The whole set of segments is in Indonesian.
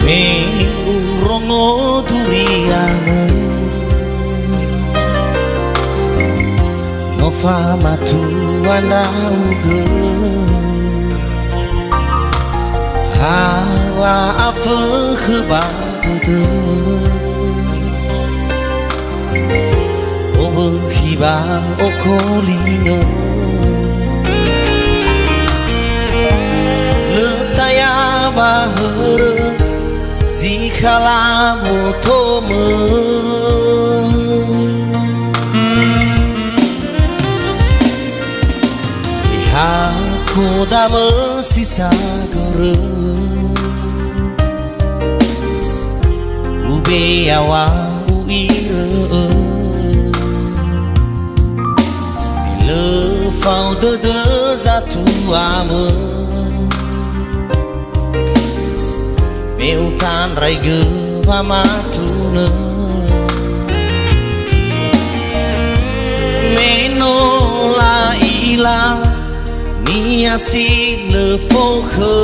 me urongo duriango no fama tuana uge hawa afe khebadu obe khiba okolino letaya bahur zikhala motome aku dame sisa gore ube awa uire le fau de zatu ame meu kan raige pamatune meno la ila ni asi le fokhe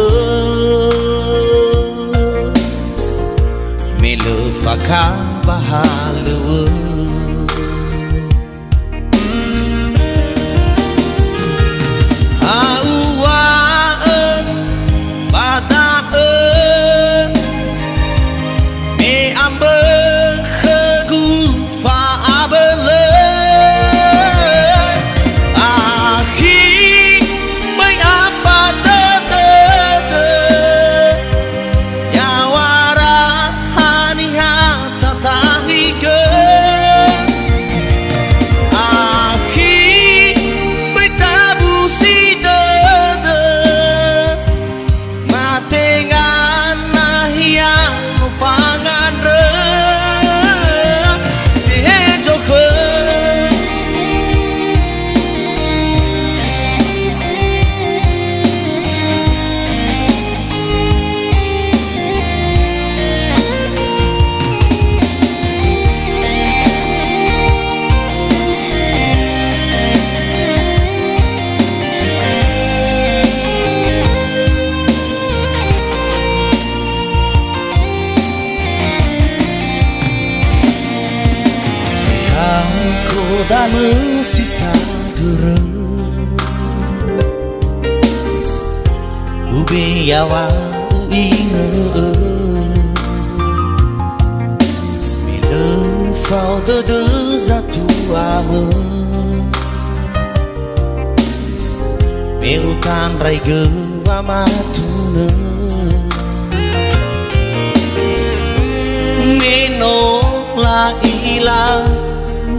me le faka bahale dame sisa gore ube yawa uire me le fau de zatu ame meu tan raige amatune meno la ila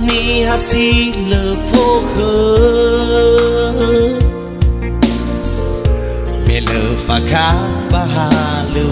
ni hasil fokhe me le faka bahale